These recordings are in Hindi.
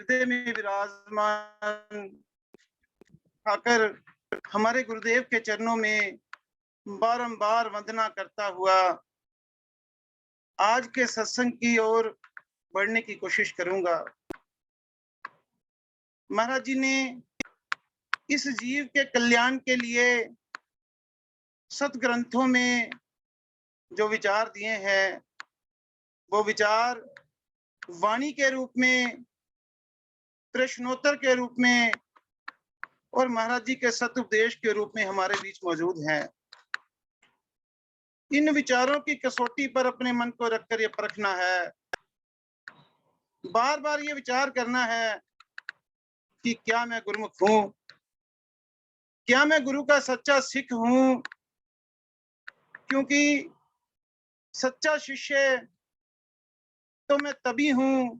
हृदय में विराजमान आकर हमारे गुरुदेव के चरणों में बारंबार वंदना करता हुआ आज के सत्संग की ओर बढ़ने की कोशिश करूंगा। महाराज जी ने इस जीव के कल्याण के लिए सतग्रंथों में जो विचार दिए हैं, वो विचार वाणी के रूप में, प्रश्नोत्तर के रूप में और महाराज जी के सतुपदेश के रूप में हमारे बीच मौजूद हैं। इन विचारों की कसौटी पर अपने मन को रखकर ये परखना है, बार बार ये विचार करना है कि क्या मैं गुरुमुख हूं, क्या मैं गुरु का सच्चा सिख हूं। क्योंकि सच्चा शिष्य तो मैं तभी हूं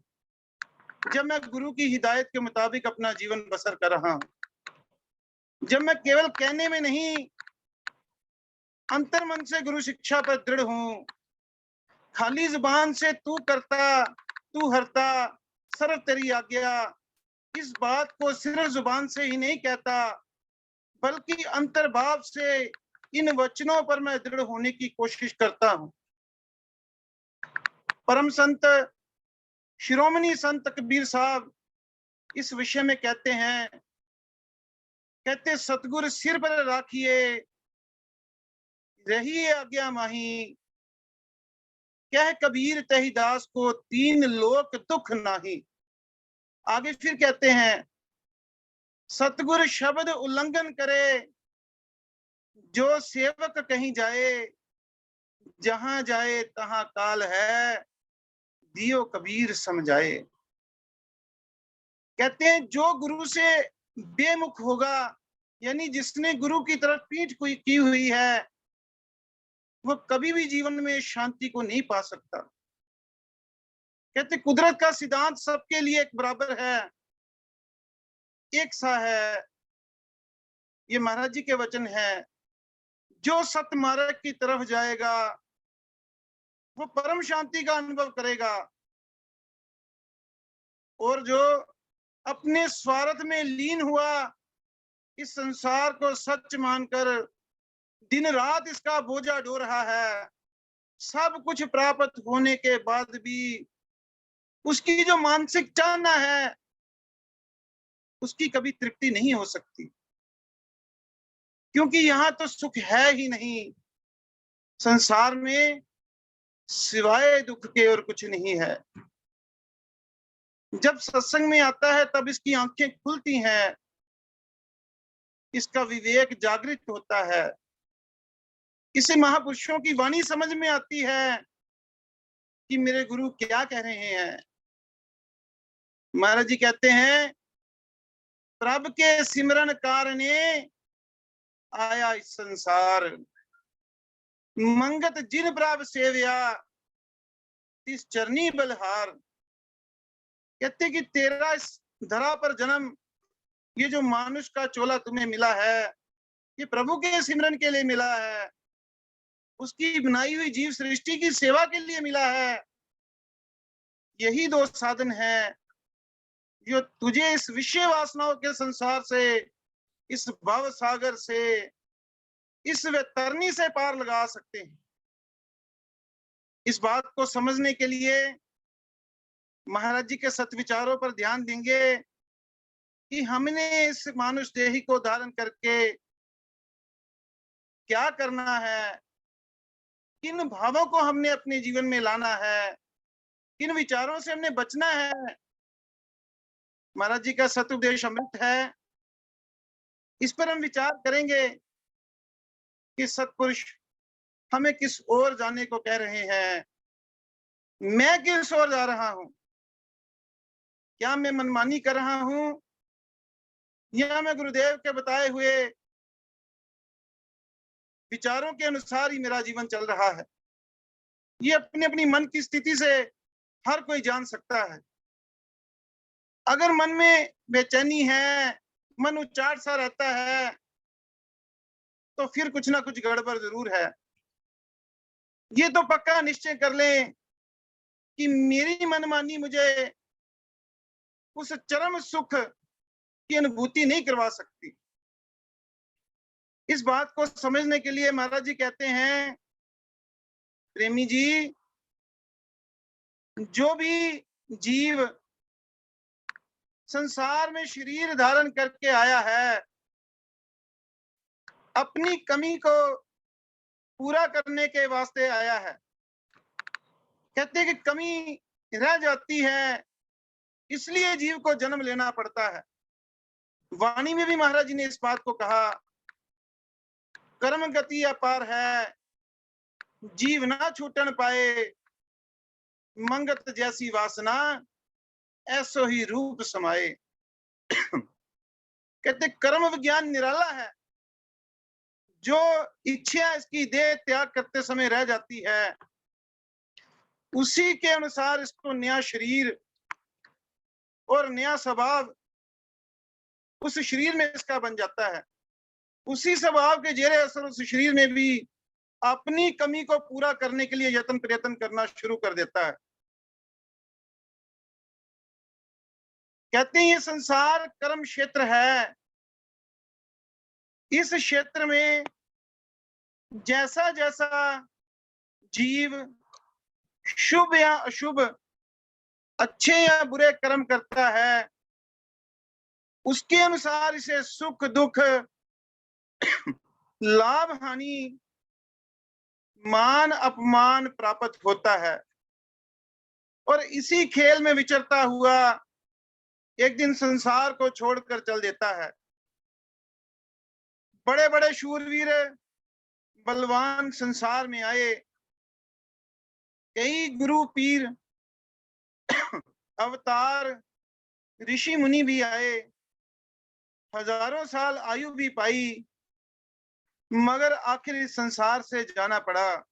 जब मैं गुरु की हिदायत के मुताबिक अपना जीवन बसर कर रहा हूं, जब मैं केवल कहने में नहीं, अंतर मन से गुरु शिक्षा पर दृढ़ हूं। खाली जुबान से तू करता, तू हरता, सर्व तेरी आज्ञा, इस बात को सिर्फ जुबान से ही नहीं कहता, बल्कि अंतर्भाव से इन वचनों पर मैं दृढ़ होने की कोशिश करता हूं। परम संत शिरोमणि संत कबीर साहब इस विषय में कहते हैं, कहते सतगुर सिर पर राखिए रही आज्ञा माही, कह कबीर तहि दास को तीन लोक दुख नाही। आगे फिर कहते हैं, सतगुर शब्द उल्लंघन करे जो सेवक कहीं जाए, जहां जाए तहां काल है दियो कबीर समझाए। कहते हैं जो गुरु से बेमुख होगा, यानी जिसने गुरु की तरफ पीठ की हुई है, वो कभी भी जीवन में शांति को नहीं पा सकता। कहते कुदरत का सिद्धांत सबके लिए एक बराबर है, एक सा है। ये महाराज जी के वचन है, जो सत्य मार्ग की तरफ जाएगा वो परम शांति का अनुभव करेगा, और जो अपने स्वार्थ में लीन हुआ, इस संसार को सच मानकर दिन रात इसका बोझा ढो रहा है, सब कुछ प्राप्त होने के बाद भी उसकी जो मानसिक चाहना है उसकी कभी तृप्ति नहीं हो सकती, क्योंकि यहां तो सुख है ही नहीं। संसार में सिवाय दुख के और कुछ नहीं है। जब सत्संग में आता है तब इसकी आंखें खुलती हैं, इसका विवेक जागृत होता है, इसे महापुरुषों की वाणी समझ में आती है कि मेरे गुरु क्या कह रहे हैं। महाराज जी कहते हैं, प्रभ के सिमरन कारणे आया इस संसार, मंगत जिन प्रभ सेव्या तिस चरनी बलहार। कहते कि तेरा इस धरा पर जन्म, ये जो मानुष का चोला तुम्हें मिला है, ये प्रभु के सिमरन के लिए मिला है, उसकी बनाई हुई जीव सृष्टि की सेवा के लिए मिला है। यही दो साधन है जो तुझे इस विषय वासनाओं के संसार से, इस भव सागर से, इस तरनी से पार लगा सकते हैं। इस बात को समझने के लिए महाराज जी के सत्विचारों पर ध्यान देंगे कि हमने इस मानुष देही को धारण करके क्या करना है, किन भावों को हमने अपने जीवन में लाना है, किन विचारों से हमने बचना है। महाराज जी का सतुपदेश अमृत है, इस पर हम विचार करेंगे कि सत्पुरुष हमें किस ओर जाने को कह रहे हैं, मैं किस ओर जा रहा हूं। क्या मैं मनमानी कर रहा हूं, या मैं गुरुदेव के बताए हुए विचारों के अनुसार ही मेरा जीवन चल रहा है। ये अपनी अपनी मन की स्थिति से हर कोई जान सकता है। अगर मन में बेचैनी है, मन उचाट सा रहता है, तो फिर कुछ ना कुछ गड़बड़ जरूर है। ये तो पक्का निश्चय कर लें कि मेरी मनमानी मुझे उस चरम सुख की अनुभूति नहीं करवा सकती। इस बात को समझने के लिए महाराज जी कहते हैं, प्रेमी जी, जो भी जीव संसार में शरीर धारण करके आया है, अपनी कमी को पूरा करने के वास्ते आया है। कहते हैं कि कमी रह जाती है, इसलिए जीव को जन्म लेना पड़ता है। वाणी में भी महाराज जी ने इस बात को कहा, कर्म गति अपार है, जीव ना छूटन पाए, मंगत जैसी वासना ऐसो ही रूप समाए। कहते कर्म विज्ञान निराला है, जो इच्छा इसकी देह त्याग करते समय रह जाती है, उसी के अनुसार इसको नया शरीर और नया स्वभाव उस शरीर में इसका बन जाता है। उसी स्वभाव के जेरे असर उस शरीर में भी अपनी कमी को पूरा करने के लिए यत्न प्रयत्न करना शुरू कर देता है। कहते हैं ये संसार कर्म क्षेत्र है, इस क्षेत्र में जैसा जैसा जीव शुभ या अशुभ, अच्छे या बुरे कर्म करता है, उसके अनुसार इसे सुख दुख, लाभ हानि, मान अपमान प्राप्त होता है। और इसी खेल में विचरता हुआ एक दिन संसार को छोड़कर चल देता है। बड़े बड़े शूरवीर बलवान संसार में आए, कई गुरु पीर अवतार ऋषि मुनि भी आए, हजारों साल आयु भी पाई, मगर आखिर इस संसार से जाना पड़ा।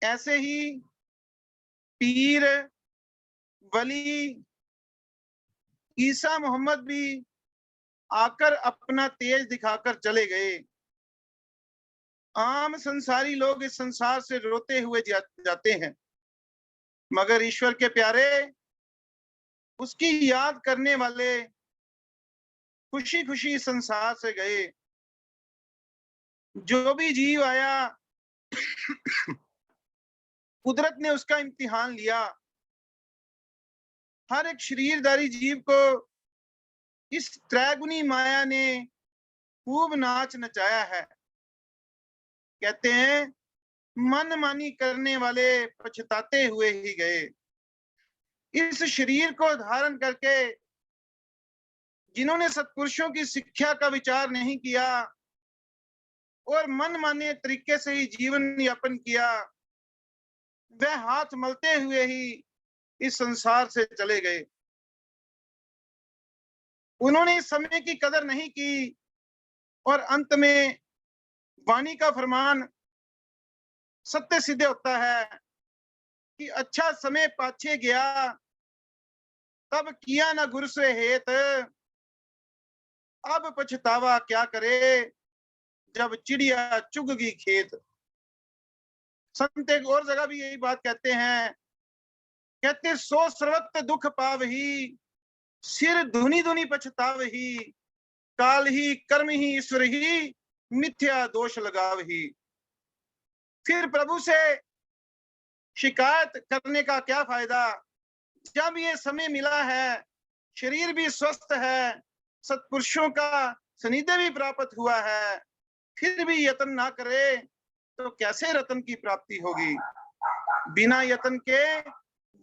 ऐसे ही पीर वली ईसा मोहम्मद भी आकर अपना तेज दिखाकर चले गए। आम संसारी लोग इस संसार से रोते हुए जाते हैं, मगर ईश्वर के प्यारे उसकी याद करने वाले खुशी खुशी संसार से गए। जो भी जीव आया, कुदरत ने उसका इम्तिहान लिया। हर एक शरीरधारी जीव को इस त्रैगुनी माया ने खूब नाच नचाया है। कहते हैं मनमानी करने वाले पछताते हुए ही गए। इस शरीर को धारण करके जिन्होंने सत्पुरुषों की शिक्षा का विचार नहीं किया और मनमाने तरीके से ही जीवन यापन किया, वह हाथ मलते हुए ही इस संसार से चले गए। उन्होंने इस समय की कदर नहीं की और अंत में वाणी का फरमान सत्य सिद्ध होता है कि अच्छा समय पाछे गया, तब किया ना गुरु से हेत, अब पछतावा क्या करे, जब चिड़िया चुग गई खेत। संत एक और जगह भी यही बात कहते हैं, कहते सो सर्वत्र दुख पावही, सिर धुनी धुनी पछतावही, काल ही कर्म ही ईश्वर ही, मिथ्या दोष लगावही। फिर प्रभु से शिकायत करने का क्या फायदा, जब ये समय मिला है, शरीर भी स्वस्थ है, सत्पुरुषों का सानिध्य भी प्राप्त हुआ है, फिर भी यत्न ना करे तो कैसे रत्न की प्राप्ति होगी। बिना यत्न के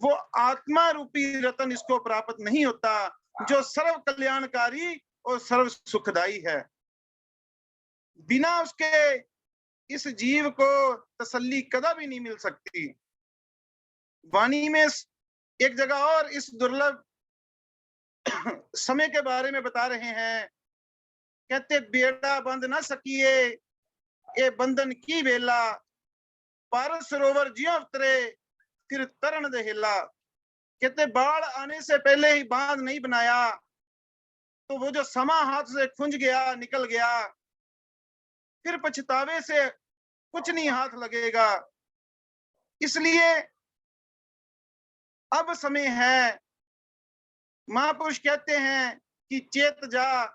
वो आत्मा रूपी रत्न इसको प्राप्त नहीं होता, जो सर्व कल्याणकारी और सर्व सुखदाई है। बिना उसके इस जीव को तसल्ली कदा भी नहीं मिल सकती। वाणी में एक जगह और इस दुर्लभ समय के बारे में बता रहे हैं। कहते बेड़ा बंद ना सकिए, ये बंधन की वेला, पार सरोवर जियो अवतरे, फिर तरन दे हिला। कहते बाढ़ आने से पहले ही बांध नहीं बनाया तो वो जो समा हाथ से खुंज गया, निकल गया, फिर पछतावे से कुछ नहीं हाथ लगेगा। इसलिए अब समय है महापुरुष कहते हैं कि चेत जा,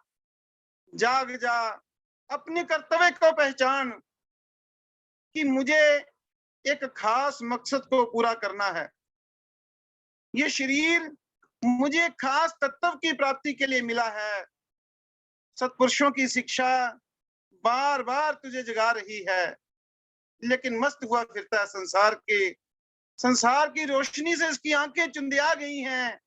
जाग जा, अपने कर्तव्य को पहचान कि मुझे एक खास मकसद को पूरा करना है। ये शरीर मुझे खास तत्व की प्राप्ति के लिए मिला है। सत्पुरुषों की शिक्षा बार बार तुझे जगा रही है, लेकिन मस्त हुआ फिरता है संसार की रोशनी से इसकी आंखें चुंधिया गई हैं।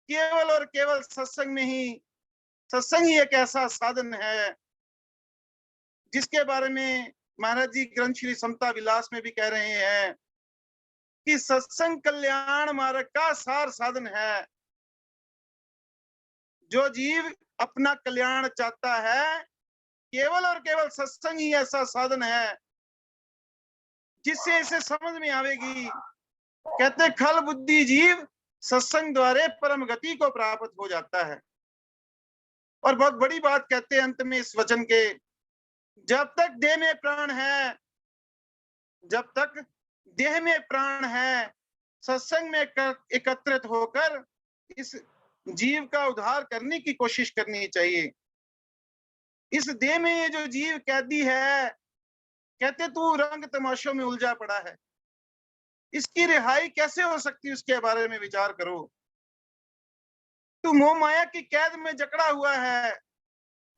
केवल और केवल सत्संग ही एक ऐसा साधन है जिसके बारे में महाराज जी ग्रंथ श्री समता विलास में भी कह रहे हैं कि सत्संग कल्याण मार्ग का सार साधन है। जो जीव अपना कल्याण चाहता है, केवल और केवल सत्संग ही ऐसा साधन है जिससे इसे समझ में आवेगी। कहते खल बुद्धि जीव सत्संग द्वारे परम गति को प्राप्त हो जाता है। और बहुत बड़ी बात कहते हैं अंत में इस वचन के, जब तक देह में प्राण है, जब तक देह में प्राण है, सत्संग में एकत्रित होकर इस जीव का उद्धार करने की कोशिश करनी चाहिए। इस देह में ये जो जीव कैदी है, कहते तू रंग तमाशों में उलझा पड़ा है, इसकी रिहाई कैसे हो सकती है, उसके बारे में विचार करो। तू मोह माया की कैद में जकड़ा हुआ है,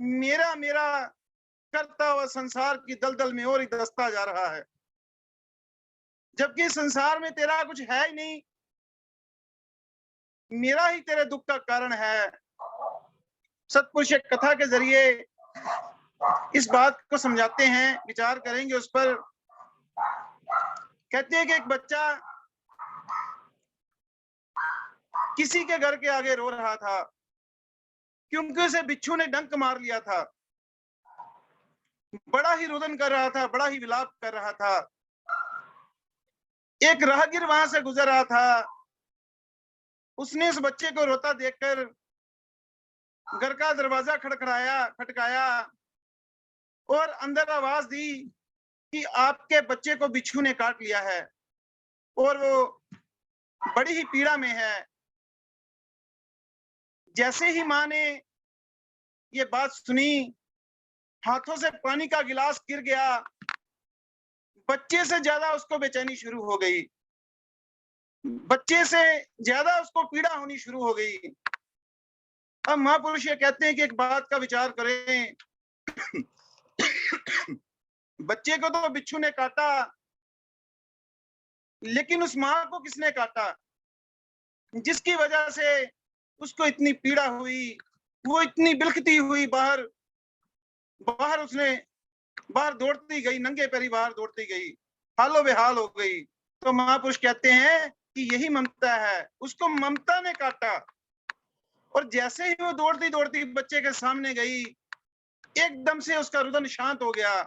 मेरा मेरा करता हुआ संसार की दलदल में और ही धंसता जा रहा है, जबकि संसार में तेरा कुछ है ही नहीं, मेरा ही तेरे दुख का कारण है। सत्पुरुष कथा के जरिए इस बात को समझाते हैं, विचार करेंगे उस पर। कहते हैं कि एक बच्चा किसी के घर के आगे रो रहा था क्योंकि उसे बिच्छू ने डंक मार लिया था। बड़ा ही रुदन कर रहा था, बड़ा ही विलाप कर रहा था। एक राहगीर वहां से गुजर रहा था, उसने उस बच्चे को रोता देखकर घर का दरवाजा खटकाया और अंदर आवाज दी कि आपके बच्चे को बिच्छू ने काट लिया है और वो बड़ी ही पीड़ा में है। जैसे ही मां ने ये बात सुनी, हाथों से पानी का गिलास गिर गया, बच्चे से ज्यादा उसको बेचैनी शुरू हो गई, बच्चे से ज्यादा उसको पीड़ा होनी शुरू हो गई। अब महापुरुष ये कहते हैं कि एक बात का विचार करें, बच्चे को तो बिच्छू ने काटा, लेकिन उस मां को किसने काटा, जिसकी वजह से उसको इतनी पीड़ा हुई, वो इतनी बिलखती हुई बाहर उसने बाहर दौड़ती गई, नंगे पैरी बाहर दौड़ती गई, हालो बेहाल हो गई। तो महापुरुष कहते हैं कि यही ममता है, उसको ममता ने काटा। और जैसे ही वो दौड़ती दौड़ती बच्चे के सामने गई, एकदम से उसका रुदन शांत हो गया,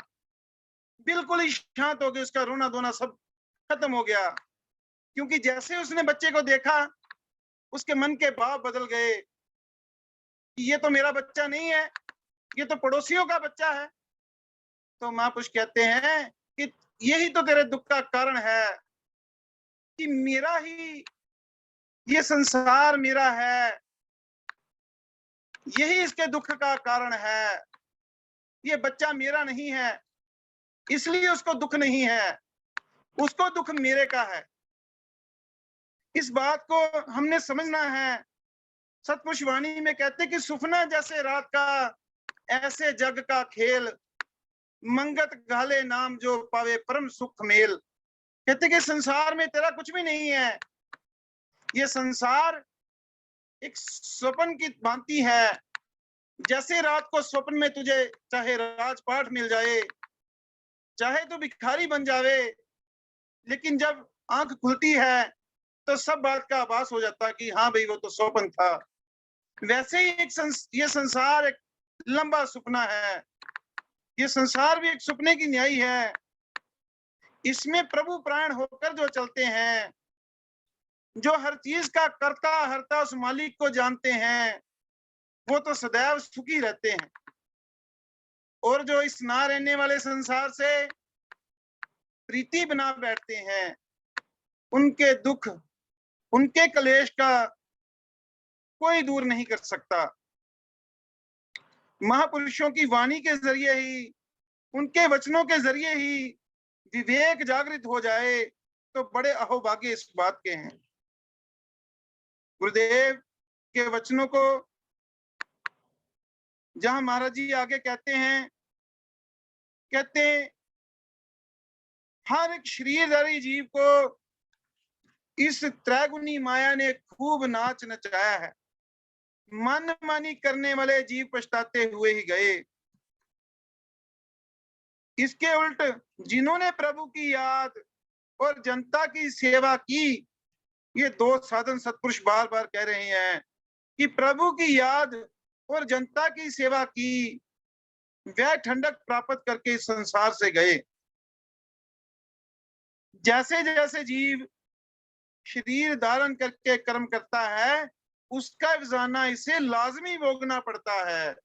बिल्कुल ही शांत हो गया, उसका रोना धोना सब खत्म हो गया। क्योंकि जैसे उसने बच्चे को देखा, उसके मन के भाव बदल गए कि ये तो मेरा बच्चा नहीं है, ये तो पड़ोसियों का बच्चा है। तो महापुरुष कहते हैं कि यही तो तेरे दुख का कारण है कि मेरा ही ये संसार मेरा है, यही इसके दुख का कारण है। ये बच्चा मेरा नहीं है, इसलिए उसको दुख नहीं है, उसको दुख मेरे का है। इस बात को हमने समझना है। सतपुरुष वाणी में कहते कि सुफना जैसे रात का, ऐसे जग का खेल, मंगत घाले नाम जो पावे परम सुख मेल। कहते कि संसार में तेरा कुछ भी नहीं है, ये संसार एक स्वप्न की भांति है। जैसे रात को स्वप्न में तुझे चाहे राजपाट मिल जाए, चाहे तो भिखारी बन जावे, लेकिन जब आंख खुलती है तो सब बात का आभास हो जाता कि हाँ भाई वो तो स्वप्न था। वैसे ही ये संसार एक लंबा सपना है, ये संसार भी एक सपने की न्याय है। इसमें प्रभु प्राण होकर जो चलते हैं, जो हर चीज का कर्ता हरता उस मालिक को जानते हैं, वो तो सदैव सुखी रहते हैं। और जो इस ना रहने वाले संसार से प्रीति बना बैठते हैं, उनके दुख, उनके कलेश का कोई दूर नहीं कर सकता। महापुरुषों की वाणी के जरिए ही, उनके वचनों के जरिए ही विवेक जागृत हो जाए तो बड़े अहोभाग्य इस बात के हैं। गुरुदेव के वचनों को जहां महाराज जी आगे कहते हैं, हर एक शरीरधारी जीव को इस त्रैगुणी माया ने खूब नाच नचाया है, मन मानी करने वाले जीव पछताते हुए ही गए। इसके उल्ट जिन्होंने प्रभु की याद और जनता की सेवा की, ये दो साधन सत्पुरुष बार बार कह रहे हैं कि प्रभु की याद और जनता की सेवा की, वह ठंडक प्राप्त करके इस संसार से गए। जैसे जैसे जीव शरीर धारण करके कर्म करता है, उसका विजाना इसे लाजमी भोगना पड़ता है।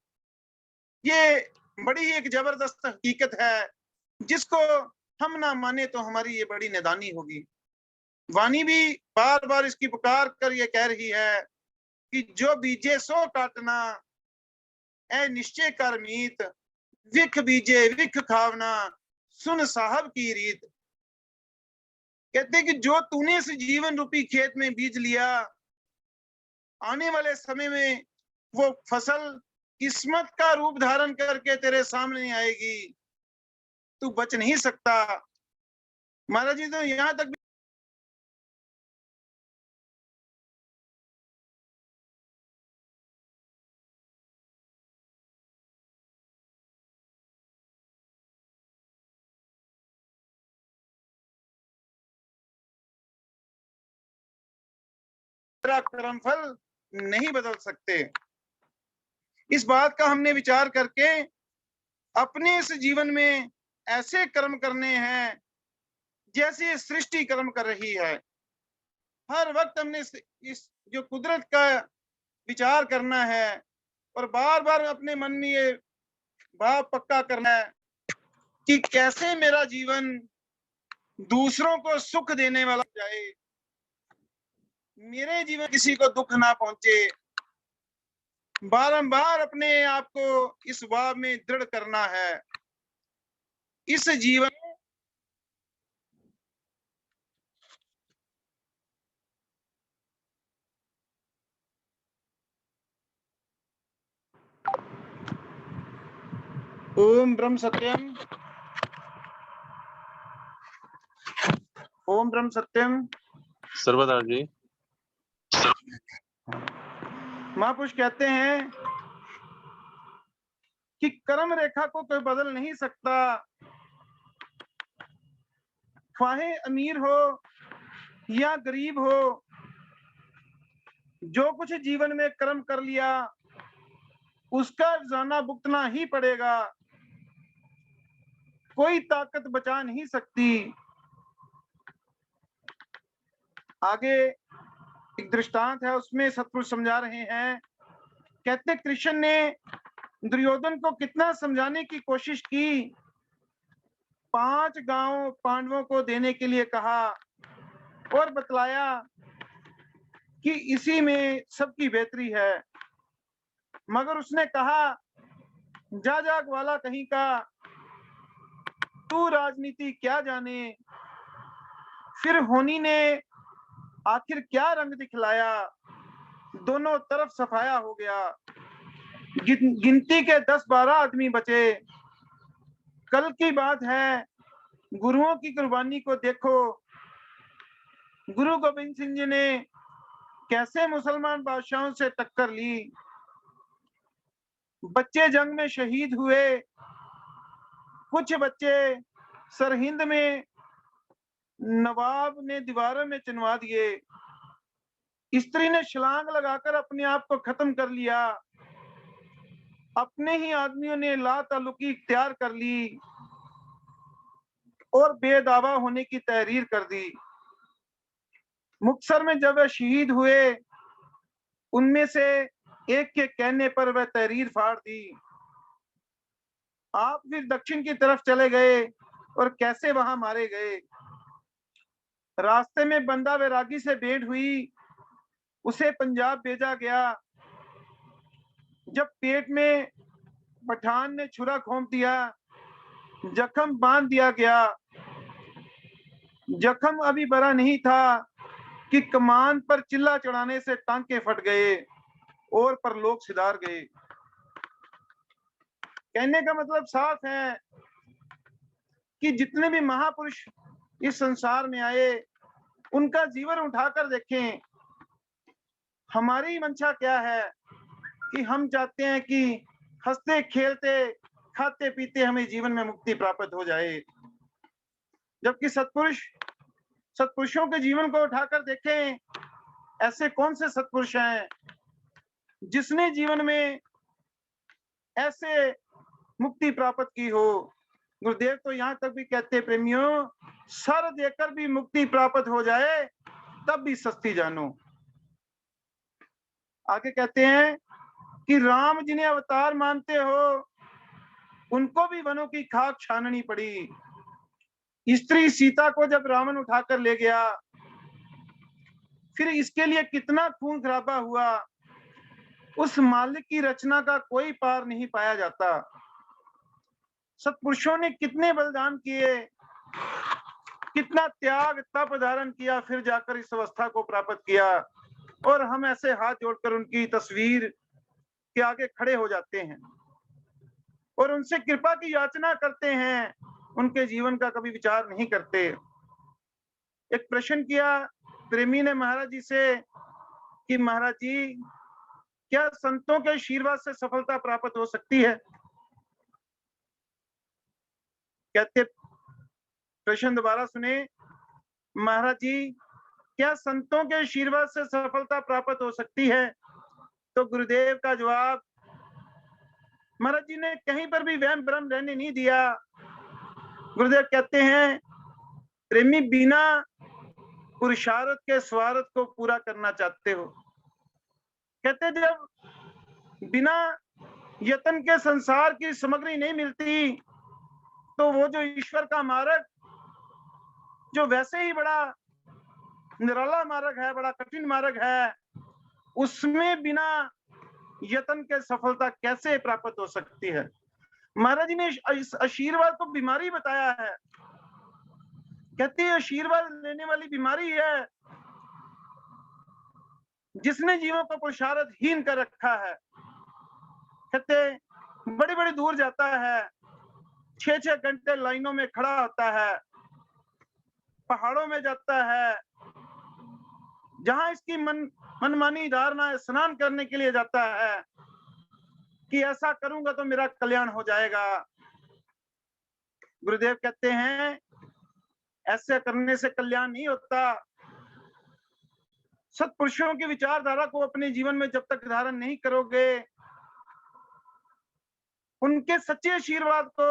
ये बड़ी ही एक जबरदस्त हकीकत है, जिसको हम ना माने तो हमारी ये बड़ी नादानी होगी। वाणी भी बार बार इसकी पुकार कर ये कह रही है कि जो बीजे सो काटना, ए निश्चय कर मीत, विख बीजे विख खावना, सुन साहब की रीत। कहते कि जो तूने इस जीवन रूपी खेत में बीज लिया, आने वाले समय में वो फसल किस्मत का रूप धारण करके तेरे सामने आएगी, तू बच नहीं सकता। महाराज जी तो यहां तक कर्म फल नहीं बदल सकते। इस बात का हमने विचार करके अपने इस जीवन में ऐसे कर्म करने हैं जैसे सृष्टि कर्म कर रही है। हर वक्त हमने इस जो कुदरत का विचार करना है और बार बार अपने मन में ये भाव पक्का करना है कि कैसे मेरा जीवन दूसरों को सुख देने वाला जाए, मेरे जीवन किसी को दुख ना पहुंचे। बारंबार अपने आप को इस भाव में दृढ़ करना है। इस जीवन ओम ब्रह्म सत्यम, ओम ब्रह्म सत्यम सर्वदा जी। महापुरुष कहते हैं कि कर्म रेखा को कोई बदल नहीं सकता। ख्वाहे अमीर हो या गरीब हो, जो कुछ जीवन में कर्म कर लिया उसका जाना भुगतना ही पड़ेगा, कोई ताकत बचा नहीं सकती। आगे एक दृष्टांत है, उसमें सतपुरुष समझा रहे हैं। कहते कृष्ण ने दुर्योधन को कितना समझाने की कोशिश की, 5 गांव पांडवों को देने के लिए कहा और बतलाया कि इसी में सबकी बेहतरी है, मगर उसने कहा जा जाग वाला कहीं का, तू राजनीति क्या जाने। फिर होनी ने आखिर क्या रंग दिखलाया, दोनों तरफ सफाया हो गया। गिनती के 10-12 आदमी बचे। कल की बात है, गुरुओं की कुर्बानी को देखो। गुरु गोविंद सिंह जी ने कैसे मुसलमान बादशाहों से टक्कर ली, बच्चे जंग में शहीद हुए, कुछ बच्चे सरहिंद में नवाब ने दीवारों में चिनवा दिए। स्त्री ने छलांग लगाकर अपने आप को खत्म कर लिया। अपने ही आदमियों ने लाताल्लुकी इख्तियार कर ली और बेदावा होने की तहरीर कर दी। मुक्तसर में जब वह शहीद हुए, उनमें से एक के कहने पर वह तहरीर फाड़ दी। आप फिर दक्षिण की तरफ चले गए और कैसे वहां मारे गए। रास्ते में बंदा वैरागी से भेंट हुई, उसे पंजाब भेजा गया। जब पेट में पठान ने छुरा घोंप दिया, जख्म बांध दिया गया, जख्म अभी भरा नहीं था कि कमान पर चिल्ला चढ़ाने से टांके फट गए और परलोक सिधार गए। कहने का मतलब साफ है कि जितने भी महापुरुष इस संसार में आए, उनका जीवन उठाकर देखें। हमारी मंशा क्या है कि हम चाहते हैं कि हंसते खेलते खाते पीते हमें जीवन में मुक्ति प्राप्त हो जाए, जबकि सत्पुरुषों के जीवन को उठाकर देखें। ऐसे कौन से सत्पुरुष हैं जिसने जीवन में ऐसे मुक्ति प्राप्त की हो? गुरुदेव तो यहां तक भी कहते, प्रेमियों, सर देकर भी मुक्ति प्राप्त हो जाए तब भी सस्ती जानो। आगे कहते हैं कि राम जिन्हें अवतार मानते हो, उनको भी वनों की खाक छाननी पड़ी। स्त्री सीता को जब रावण उठाकर ले गया, फिर इसके लिए कितना खून खराबा हुआ, उस मालिक की रचना का कोई पार नहीं पाया जाता। सत्पुरुषों ने कितने बलिदान किए, कितना त्याग तप धारण किया, फिर जाकर इस अवस्था को प्राप्त किया। और हम ऐसे हाथ जोड़कर उनकी तस्वीर के आगे खड़े हो जाते हैं और उनसे कृपा की याचना करते हैं, उनके जीवन का कभी विचार नहीं करते। एक प्रश्न किया प्रेमी ने महाराज जी से कि महाराज जी, क्या संतों के आशीर्वाद से सफलता प्राप्त हो सकती है? कहते, प्रश्न दोबारा सुने, महाराज जी, क्या संतों के आशीर्वाद से सफलता प्राप्त हो सकती है? तो गुरुदेव का जवाब, महाराज जी ने कहीं पर भी वहम भ्रम रहने नहीं दिया। गुरुदेव कहते हैं, प्रेमी, बिना पुरुषार्थ के स्वार्थ को पूरा करना चाहते हो। कहते, जब बिना यत्न के संसार की सामग्री नहीं मिलती, तो वो जो ईश्वर का मार्ग, जो वैसे ही बड़ा निराला मार्ग है, बड़ा कठिन मार्ग है, उसमें बिना यत्न के सफलता कैसे प्राप्त हो सकती है? महाराज जी ने इस आशीर्वाद को बीमारी बताया है। कहते हैं, आशीर्वाद लेने वाली बीमारी है जिसने जीवों को पुरुषार्थ हीन कर रखा है। कहते बड़ी बड़ी दूर जाता है, 6-6 घंटे लाइनों में खड़ा होता है, पहाड़ों में जाता है, जहां इसकी मनमानी धारणा स्नान करने के लिए जाता है कि ऐसा करूंगा तो मेरा कल्याण हो जाएगा। गुरुदेव कहते हैं, ऐसे करने से कल्याण नहीं होता। सत्पुरुषों की विचारधारा को अपने जीवन में जब तक धारण नहीं करोगे, उनके सच्चे आशीर्वाद को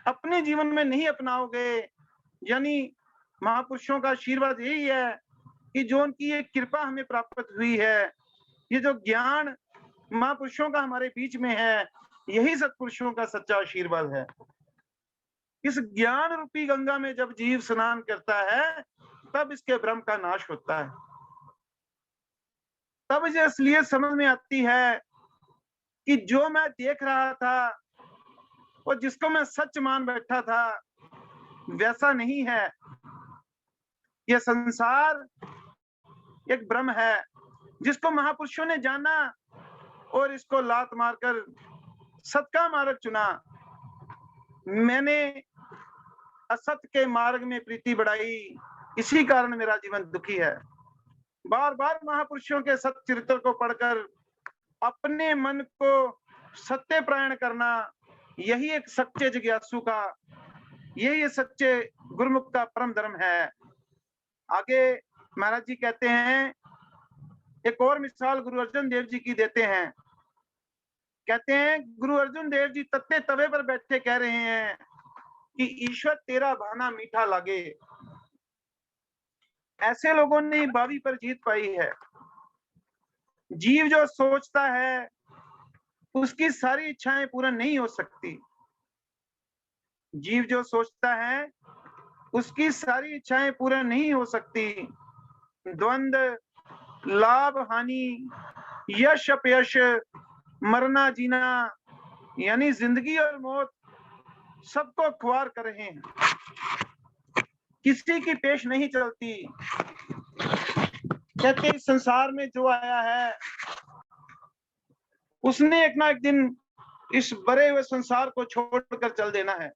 अपने जीवन में नहीं अपनाओगे, यानी महापुरुषों का आशीर्वाद यही है कि जो उनकी ये कृपा हमें प्राप्त हुई है, ये जो ज्ञान महापुरुषों का हमारे बीच में है, यही सत्पुरुषों का सच्चा आशीर्वाद है। इस ज्ञान रूपी गंगा में जब जीव स्नान करता है, तब इसके भ्रम का नाश होता है। तब इसे इसलिए समझ में आती है कि जो मैं देख रहा था और जिसको मैं सच मान बैठा था, वैसा नहीं है। यह संसार एक भ्रम है जिसको महापुरुषों ने जाना और इसको लात मारकर सत का मार्ग चुना। मैंने असत के मार्ग में प्रीति बढ़ाई, इसी कारण मेरा जीवन दुखी है। बार बार महापुरुषों के सत चरित्र को पढ़कर अपने मन को सत्य प्रायण करना, यही एक सच्चे जिज्ञासु का, यही सच्चे गुरुमुख का परम धर्म है। आगे महाराज जी कहते हैं, एक और मिसाल गुरु अर्जुन देव जी की देते हैं। कहते हैं, गुरु अर्जुन देव जी तत्ते तवे पर बैठे कह रहे हैं कि ईश्वर तेरा भाना मीठा लागे। ऐसे लोगों ने बावी पर जीत पाई है। जीव जो सोचता है उसकी सारी इच्छाएं पूर्ण नहीं हो सकती। जीव जो सोचता है उसकी सारी इच्छाएं पूर्ण नहीं हो सकती। द्वंद, लाभ हानि, यश अपयश, मरना जीना यानी जिंदगी और मौत सबको ख्वार कर रहे हैं, किसी की पेश नहीं चलती। कहते इस संसार में जो आया है उसने एक ना एक दिन इस बड़े हुए संसार को छोड़कर चल देना है।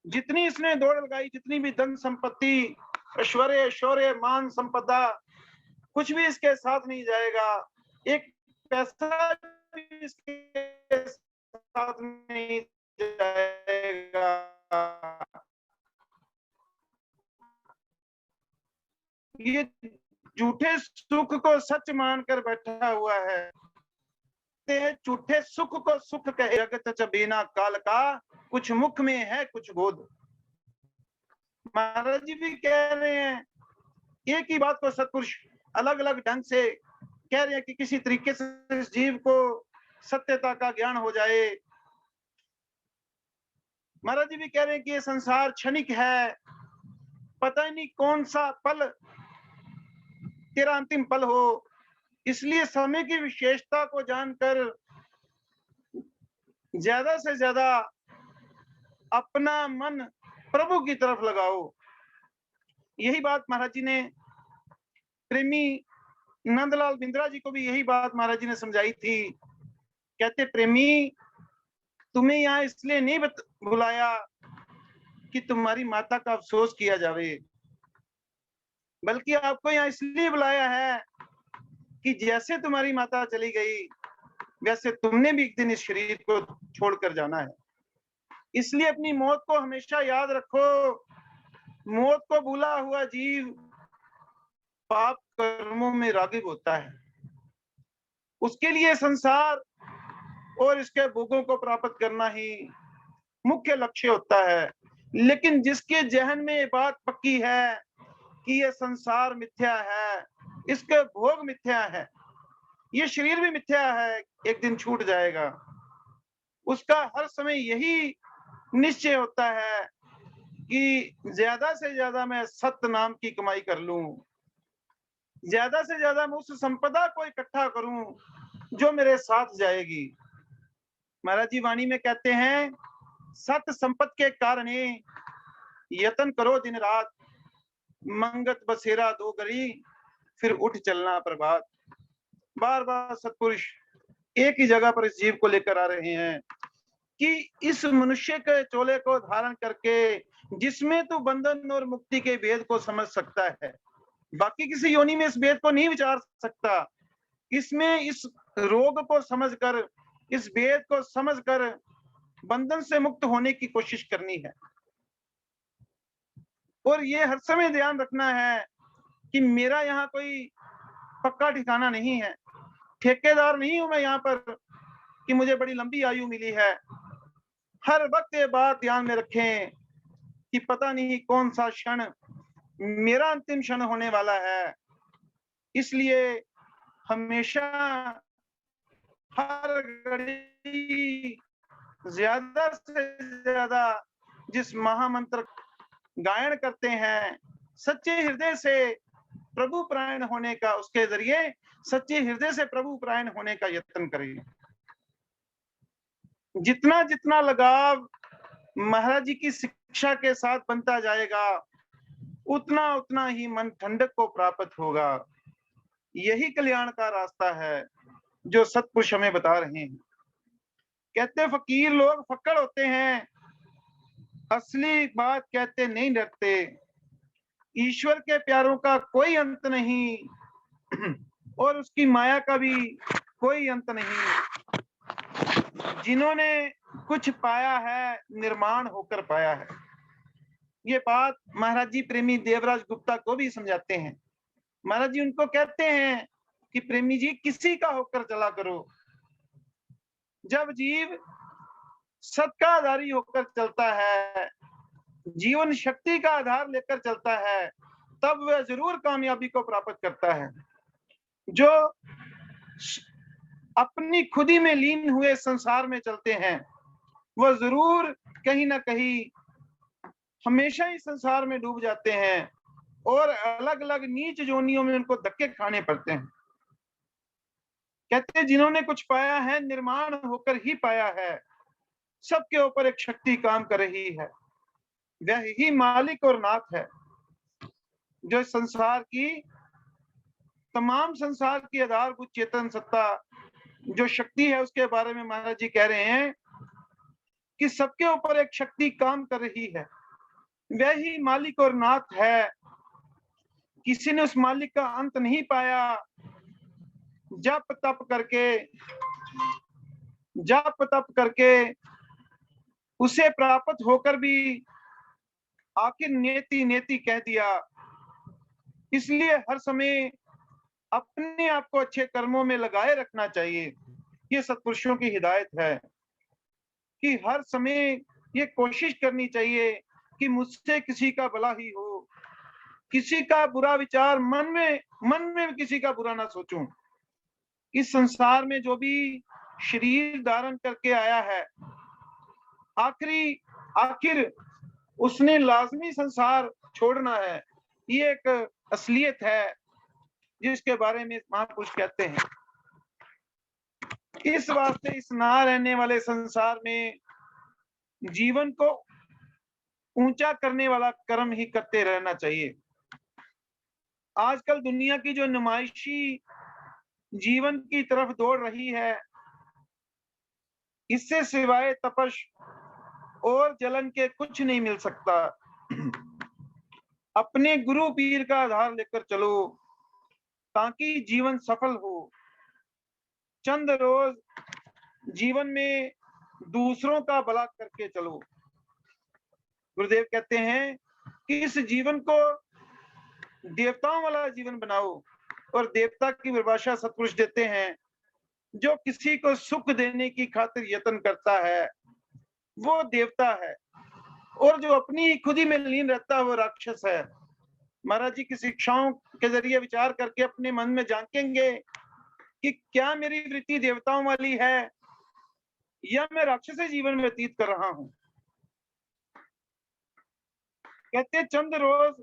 जितनी इसने दौड़ लगाई, जितनी भी धन संपत्ति, ऐश्वर्य, शौर्य, मान, संपदा, कुछ भी इसके साथ नहीं जाएगा। एक पैसा भी इसके साथ नहीं जाएगा। ये झूठे सुख को सच मानकर बैठा हुआ है। झूठे सुख को सुख कहे, जगत चबीना काल का, कुछ मुख में है कुछ गोद। महाराज जी भी कह रहे हैं, एक ही बात को सत्पुरुष अलग अलग ढंग से कह रहे हैं कि किसी तरीके से इस जीव को सत्यता का ज्ञान हो जाए। महाराज जी भी कह रहे हैं कि ये संसार क्षणिक है, पता ही नहीं कौन सा पल तेरा अंतिम पल हो। इसलिए समय की विशेषता को जानकर ज्यादा से ज्यादा अपना मन प्रभु की तरफ लगाओ। यही बात महाराज जी ने प्रेमी नंदलाल बिंद्रा जी को भी यही बात महाराज जी ने समझाई थी। कहते प्रेमी, तुम्हें यहाँ इसलिए नहीं बुलाया कि तुम्हारी माता का अफसोस किया जावे, बल्कि आपको यहाँ इसलिए बुलाया है कि जैसे तुम्हारी माता चली गई वैसे तुमने भी एक दिन इस शरीर को छोड़कर जाना है। इसलिए अपनी मौत को हमेशा याद रखो। मौत को भूला हुआ जीव पाप कर्मों में रागिब होता है। उसके लिए संसार और इसके भोगों को प्राप्त करना ही मुख्य लक्ष्य होता है। लेकिन जिसके जहन में ये बात पक्की है कि ये संसार मिथ्या है, इसके भोग मिथ्या है, ये शरीर भी मिथ्या है, एक दिन छूट जाएगा, उसका हर समय यही निश्चय होता है कि ज्यादा से ज्यादा मैं सत्य नाम की कमाई कर लूं, ज्यादा से ज्यादा मैं उस संपदा को इकट्ठा करूं जो मेरे साथ जाएगी। महाराज जी वाणी में कहते हैं, सत्य संपत के कारण यतन करो दिन रात, मंगत बसेरा दो गरी, फिर उठ चलना प्रभात। बार बार सत्पुरुष एक ही जगह पर इस जीव को लेकर आ रहे हैं कि इस मनुष्य के चोले को धारण करके जिसमें तू बंधन और मुक्ति के भेद को समझ सकता है, बाकी किसी योनि में इस भेद को नहीं विचार सकता। इसमें इस रोग को समझकर, इस भेद को समझकर बंधन से मुक्त होने की कोशिश करनी है। और ये हर समय ध्यान रखना है कि मेरा यहाँ कोई पक्का ठिकाना नहीं है, ठेकेदार नहीं हूं मैं यहाँ पर कि मुझे बड़ी लंबी आयु मिली है। हर वक्त ये बात ध्यान में रखें कि पता नहीं कौन सा क्षण मेरा अंतिम क्षण होने वाला है। इसलिए हमेशा हर घड़ी ज्यादा से ज्यादा जिस महामंत्र गायन करते हैं, सच्चे हृदय से प्रभु प्रायण होने का, उसके जरिए सच्चे हृदय से प्रभु प्रायण होने का यत्न करें। जितना जितना लगाव महाराज जी की शिक्षा के साथ बनता जाएगा, उतना उतना ही मन ठंडक को प्राप्त होगा। यही कल्याण का रास्ता है जो सत्पुरुष हमें बता रहे हैं। कहते फकीर लोग फक्कड़ होते हैं, असली बात कहते नहीं डरते। ईश्वर के प्यारों का कोई अंत नहीं और उसकी माया का भी कोई अंत नहीं। जिन्होंने कुछ पाया है निर्माण होकर पाया है। ये बात महाराज जी प्रेमी देवराज गुप्ता को भी समझाते हैं। महाराज जी उनको कहते हैं कि प्रेमी जी किसी का होकर चला करो। जब जीव सत का आधारी होकर चलता है, जीवन शक्ति का आधार लेकर चलता है, तब वह जरूर कामयाबी को प्राप्त करता है। जो अपनी खुदी में लीन हुए संसार में चलते हैं, वह जरूर कहीं ना कहीं हमेशा ही संसार में डूब जाते हैं और अलग अलग नीच जोनियों में उनको धक्के खाने पड़ते हैं। कहते जिन्होंने कुछ पाया है निर्माण होकर ही पाया है, सबके ऊपर एक शक्ति काम कर रही है, वह ही मालिक और नाथ है, जो संसार की तमाम संसार की आधारभूत चेतन सत्ता जो शक्ति है उसके बारे में महाराज जी कह रहे हैं कि सबके ऊपर एक शक्ति काम कर रही है, वह ही मालिक और नाथ है। किसी ने उस मालिक का अंत नहीं पाया। जप तप करके उसे प्राप्त होकर भी आखिर नेति नेति कह दिया। इसलिए हर समय अपने आप को अच्छे कर्मों में लगाए रखना चाहिए। ये सत्पुरुषों की हिदायत है कि हर समय ये कोशिश करनी चाहिए कि मुझसे किसी का भला ही हो, किसी का बुरा विचार मन में किसी का बुरा ना सोचूं। इस संसार में जो भी शरीर धारण करके आया है, आखिर उसने लाजमी संसार छोड़ना है। ये एक असलियत है जिसके बारे में महापुरुष कहते हैं। इस वास्ते इस ना रहने वाले संसार में जीवन को ऊंचा करने वाला कर्म ही करते रहना चाहिए। आजकल दुनिया की जो नुमाइशी जीवन की तरफ दौड़ रही है, इससे सिवाय तपश और जलन के कुछ नहीं मिल सकता। अपने गुरु पीर का आधार लेकर चलो ताकि जीवन सफल हो। चंद रोज जीवन में दूसरों का भला करके चलो। गुरुदेव कहते हैं कि इस जीवन को देवताओं वाला जीवन बनाओ, और देवता की परिभाषा सत्पुरुष देते हैं, जो किसी को सुख देने की खातिर यत्न करता है वो देवता है, और जो अपनी खुद ही में लीन रहता है वो राक्षस है। महाराज जी की शिक्षाओं के जरिए विचार करके अपने मन में झांकेंगे कि क्या मेरी वृत्ति देवताओं वाली है या मैं राक्षसी जीवन व्यतीत कर रहा हूं। कहते चंद रोज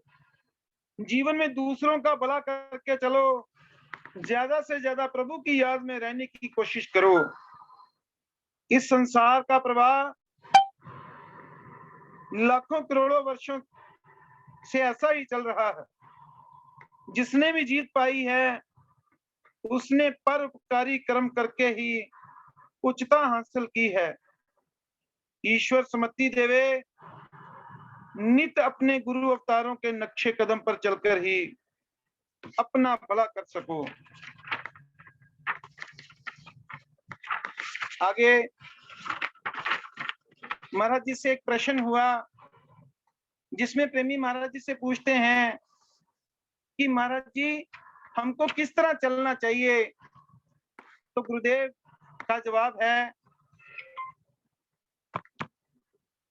जीवन में दूसरों का भला करके चलो, ज्यादा से ज्यादा प्रभु की याद में रहने की कोशिश करो। इस संसार का प्रवाह लाखों करोड़ों वर्षों से ऐसा ही चल रहा है। जिसने भी जीत पाई है उसने परोपकारी कर्म करके ही उच्चता हासिल की है। ईश्वर सम्मति देवे, नित अपने गुरु अवतारों के नक्शे कदम पर चलकर ही अपना भला कर सको। आगे महाराज जी से एक प्रश्न हुआ जिसमें प्रेमी महाराज जी से पूछते हैं कि महाराज जी हमको किस तरह चलना चाहिए। तो गुरुदेव का जवाब है,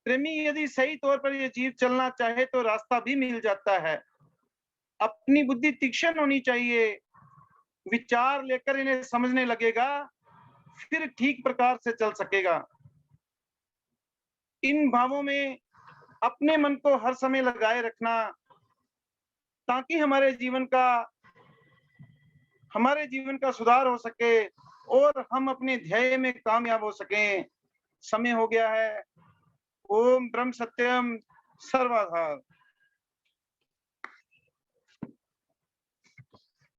प्रेमी यदि सही तौर पर ये जीव चलना चाहे तो रास्ता भी मिल जाता है। अपनी बुद्धि तीक्ष्ण होनी चाहिए, विचार लेकर इन्हें समझने लगेगा, फिर ठीक प्रकार से चल सकेगा। इन भावों में अपने मन को हर समय लगाए रखना ताकि हमारे जीवन का सुधार हो सके और हम अपने ध्येय में कामयाब हो सकें। समय हो गया है। ओम ब्रह्म सत्यम सर्वाधार।